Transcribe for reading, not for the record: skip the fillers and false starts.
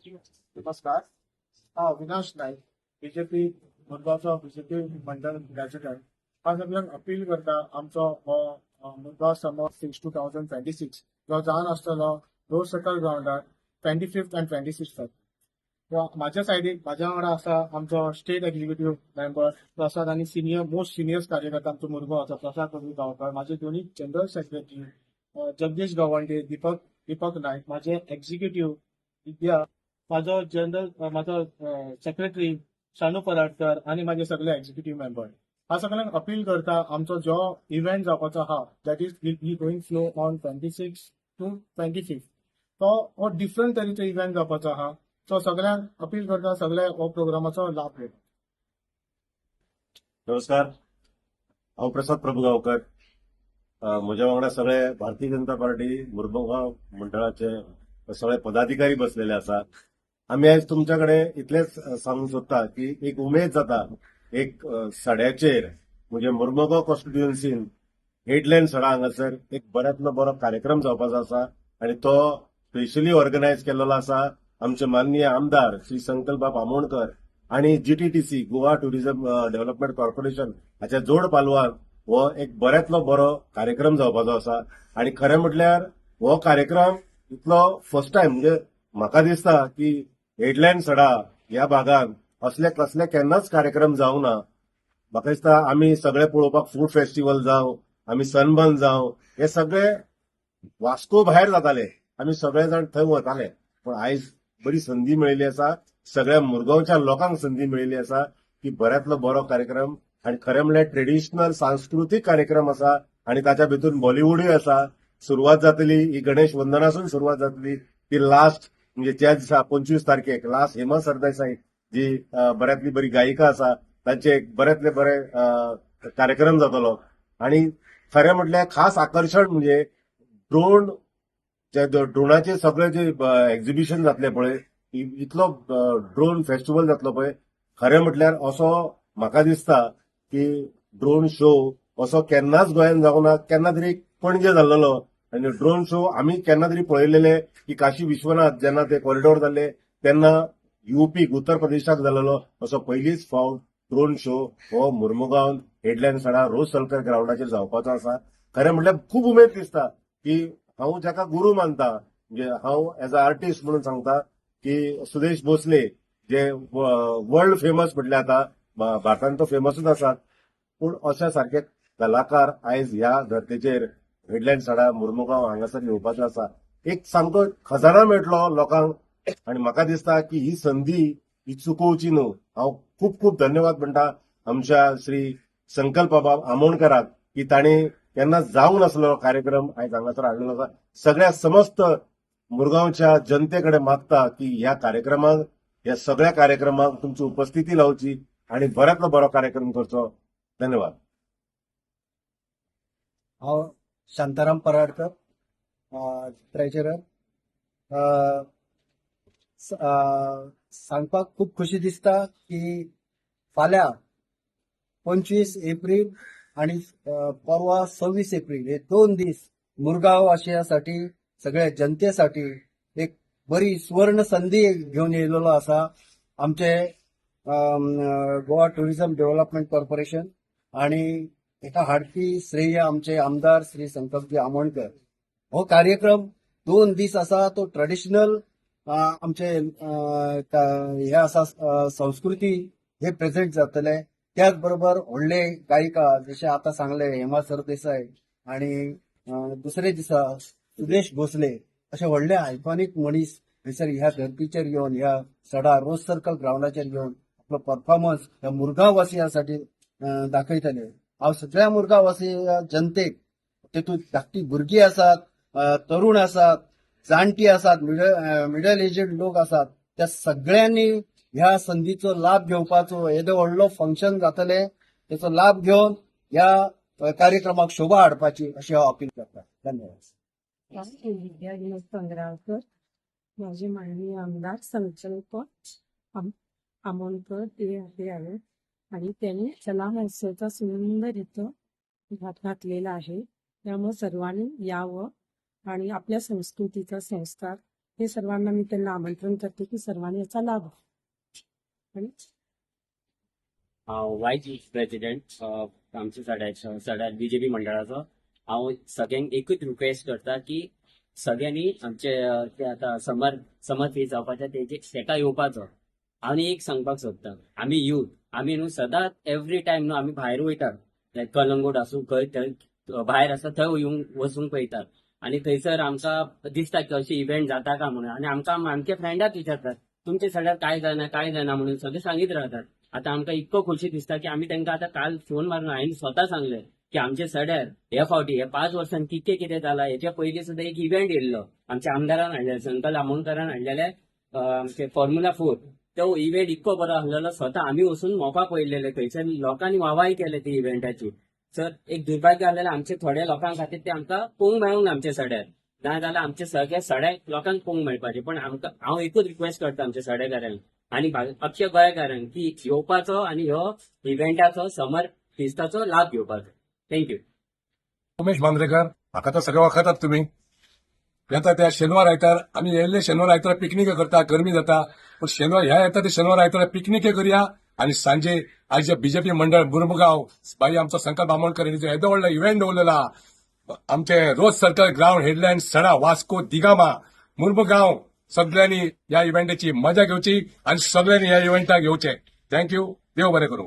नमस्कार. Avinash Naik, BJP मुरगांवचो BJP मंडळ president. हांव सगळ्यांक अपील करता आमचो हो मुरगांव समर सिक्स 2026 जो जावन आसतलो रोज सकल ग्राउंडार 25th and 26th. माझ्या सायडीक माझ्या वांगडा आसा आमचो स्टेट एक्झिक्युटिव्ह मेंबर प्रसाद आणि मोस्ट सिनियर कार्यकर्ता आमचो मुरगांवचो प्रसाद गांवकर, माझे दोन्ही जनरल सेक्रेटरी जगदीश गवंडे, दीपक नाईक, माझे एक्झिक्युटिव्ह विद्या, माझो सेक्रेटरी शानू पराडकर आणि माझे सगळे एक्झिक्युटिव्ह मेंबर. हा सगळ्यांक अपील करता आमचो जो इव्हेंट जावपाचो आहा that is be going flow on 26 to 25. हो डिफरंट तरेचो इव्हेंट जावपाचो आहा. सो सगळ्यांक अपील करता सगळे हो प्रोग्रामाचो लाभ घेवपाक. नमस्कार. हांव प्रसाद प्रभुगांवकर. म्हज्या वांगडा सगळे भारतीय जनता पार्टी मुरमुगांव मंडळाचे सगळे पदाधिकारी बसलेले आसात. आमी आयज तुमच्या कडेन इतलेच सांगूंक सोदता की एक उमेद जाता एक सड्याचेर म्हणजे मुरमुगांव कॉन्स्टिट्युएन्सीन हेडलँड सडा हांगासर एक बऱ्यांतलो बरो कार्यक्रम जावपाचो आसा आनी तो स्पेशली ऑर्गनायज केल्लो आसा आमचे माननीय आमदार श्री संकल्प आमोणकर आणि जीटीटीसी गोवा टुरिझम डेव्हलपमेंट कॉर्पोरेशन हाच्या जोड पालवान हो एक बऱ्यांतलो बरो कार्यक्रम जावपाचो आसा. आणि खरें म्हटल्यार हो कार्यक्रम इतलो फर्स्ट टायम म्हणजे म्हाका दिसता की हेडलँड सडा ह्या भागात असले कसले केन्नाच कार्यक्रम जावंक ना. म्हाका दिसता आमी सगळे पळोवपाक फूड फेस्टिवल जावं, आमी सनबर्न जावं, हे सगळे वास्को भायर जाताले, आमी सगळे जाण थंय वताले. पण आयज बरी संधी मेळिल्ली आसा, सगळ्या मुरगांवच्या लोकांक संधी मेळिल्ली आसा की बऱ्यांतलो बरो कार्यक्रम आणि खरें म्हणल्यार ट्रेडिशनल सांस्कृतीक कार्यक्रम आसा आणि ताच्या भितर बॉलिवूडूय आसा. सुरवात जातली ही गणेश वंदनासून सुरवात जातली ती लास्ट म्हणजे ज्या दिसा 25 तारखेक लास्ट हेमा सरदेसाई जी बऱ्यांतली बरी गायिका आसा तांचे एक बऱ्यांतले बरे कार्यक्रम जातलो. आणि खरें म्हटल्यार खास आकर्शण म्हणजे ड्रोनाचे सगळे जे एक्झिबिशन जातले पळय, इतलो ड्रोन फेस्टिवल जातलो पळय, खरें म्हटल्यार असो म्हाका दिसता की ड्रोन शो असो केन्नाच गोंयान जावंक ना. केन्ना तरी पणजे जाल्लो आणि ड्रोन शो आमी केन्ना तरी पळयलेले की काशी विश्वनाथ जेन्ना ते कॉरिडॉर जाल्ले तेन्ना युपीक उत्तर प्रदेशाक जाल्लो असो पयलीच फावट ड्रोन शो हो मुरमुगांव हेडलँड सडा रोज सलकर ग्राउंडाचेर जावपाचो आसा. खरें म्हटल्यार खूब उमेद दिसता की हांव जाका गुरू मानता म्हणजे हांव एज अ आर्टिस्ट म्हणून सांगता की सुदेश भोसले जे वर्ल्ड फेमस म्हटले आता भारतांत तो फेमसूच आसा, पूण अशा सारखे कलाकार आयज ह्या धर्तेचेर हेडलँड सडा मुरमुगांव हांगासर येवपाचो आसा. एक सामको खजाना मेळटलो लोकांक आणि म्हाका दिसता की ही संधी ही चुकोवची न्हू. हांव खूब खूब धन्यवाद म्हणटा आमच्या श्री संकल्प बाब आमोणकराक की तांणी केन्ना जावंक नासलो कार्यक्रम आयज हांगासर हाडलेलो आसा. सगळ्या समस्त मुरगांवच्या जनतेकडे मागता की ह्या सगळ्या कार्यक्रमाक तुमची उपस्थिती लावची आणि बऱ्यांतलो बरो कार्यक्रम करचो. धन्यवाद. हांव शांताराम पराडकर, ट्रेजरर. सांगपाक खूब खुशी दिसता की फाल्यां 25 एप्रील आणि परवा 26 एप्रील हे 2 दीस मुरगांव वासियांसाठी सगळ्या जनतेसाठी एक बरी सुवर्ण संधी घेऊन येयलेलो आसा. आमचे गोवा टुरिझम डेव्हलपमेंट कॉर्पोरेशन आणि एका हाडपी श्रेय आमचे आमदार श्री संकल्पजी आमोणकर. हो कार्यक्रम 2 दीस आसा तो ट्रेडिशनल आमचे हे आसा संस्कृती हे प्रेझेंट जातले. त्याच बरोबर व्हडले गायिका जशे आता सांगले हेमा सरदेसाई आणि दुसरे दिसा सुदेश भोसले असे व्हडले आयकॉनिक मनीस थंयसर ह्या धर्तीचेर येवन ह्या सडा रोज सर्कल ग्राउंडाचेर येवन आपलो परफॉर्मन्स ह्या मुरगांव वासियांसाठी दाखयतले. हांव सगळ्या मुरगांव वासी जनतेक तेतूंत धाकटी भुरगीं आसात, तरुण आसात, जाणटी आसात, मिडल एजेड लोक आसात, त्या सगळ्यांनी ह्या संधीचो लाभ घेवपाचो. येदो व्हडलो फंक्शन जातले त्याचो लाभ घेवन ह्या कार्यक्रमाक शोभा हाडपाची अशी हांव अपील करता. धन्यवाद. विद्या विनोद पंगराळकर, माझे माननीय आमदार संकल्प आमोणकर ते आहे आणि त्यांनी कला महोत्सवाचा सुंदर इथं घातलेला आहे. त्यामुळे सर्वांनी यावं आणि आपल्या संस्कृतीचा संस्कार हे सर्वांना मी त्यांना आमंत्रण करते की सर्वांनी याचा लाभ घ्यावा. आणि वायस प्रेसिडेंट आमच्या सड्यात बीजेपी मंडळाचो हांव सगळ्यांक एकूच रिक्वेस्ट करता की सगळ्यांनी आमचे ते आता समर फीज जावपाचे तेका येवपाचो. आनी एक सांगपाक सोदता, आमी यूथ आमी न्हू सदांच एवरी टायम न्हू आमी भायर वयतात, लायक कलंगूट आसूं खंय थंय भायर आसा थंय येवंक वचूंक पळयतात. आनी थंयसर आमकां दिसता की अशें इव्हेंट जाता काय म्हणून. आनी आमकां आमचे फ्रेंडाच विचारतात तुमचे सड्यार काय जायना म्हणून सगळे सांगीत रावतात. आता आमकां इतको खोशी दिसता की आमी तांकां आतां काल फोन मारून हांवें स्वता सांगलें की आमचे सड्यार हे फावटी हे 5 वर्सांनी कितें जालां हेच्या पयलीं सुद्दां एक इव्हेंट येयल्लो आमच्या आमदारान हाडलेले, संकल्प आमोणकरान हाडलेले आमचे फॉर्म्युला 4. तो इव्हेंट इतको बरो आसलेलो, स्वता आमी वचून मोपा पळयलेले. थंयसर लोकांनी वाहवाही केले ते इव्हेंटाची. सर एक दुर्भाग्य आलेलें आमचे थोड्या लोकां खातीर ते आमकां पळोवंक मेळूंक ना आमच्या सड्यार. नाजाल्यार आमचे सगळ्या सड्याक लोकांक पळोवंक मेळपाचे. पण आमकां हांव एकूच रिक्वेस्ट करता आमच्या सड्याकारांक आनी अख्ख्या गोंयकारांक की येवपाचो आनी ह्यो इव्हेंटाचो समर फिस्टाचो लाभ घेवपाचो. थँक्यू. उमेश मांद्रेकर, म्हाका तर सगळें वखतात तुमी. येता त्या शेनवार आयतार आमी येयल्ले शेनवार आयतार पिकनीक करता, गरमी जाता. पण शेनवार ह्या येता ते शेनवार आयतार पिकनीक करुया आनी सांजे आज जे बीजेपी मंडळ मुरमुगांव बाई आमचो संकल्प आमोणकर हेजो येदो व्हडलो इव्हेंट दवरलेला. आमचे रोज सर्कल ग्राउंड हेडलायन सडा वास्को दिगामा मुरमुगांव सगळ्यांनी ह्या इव्हेंटाची मजा घेवची आनी सगळ्यांनी ह्या इव्हेंटाक येवचे. थँक्यू. देव बरें करूं.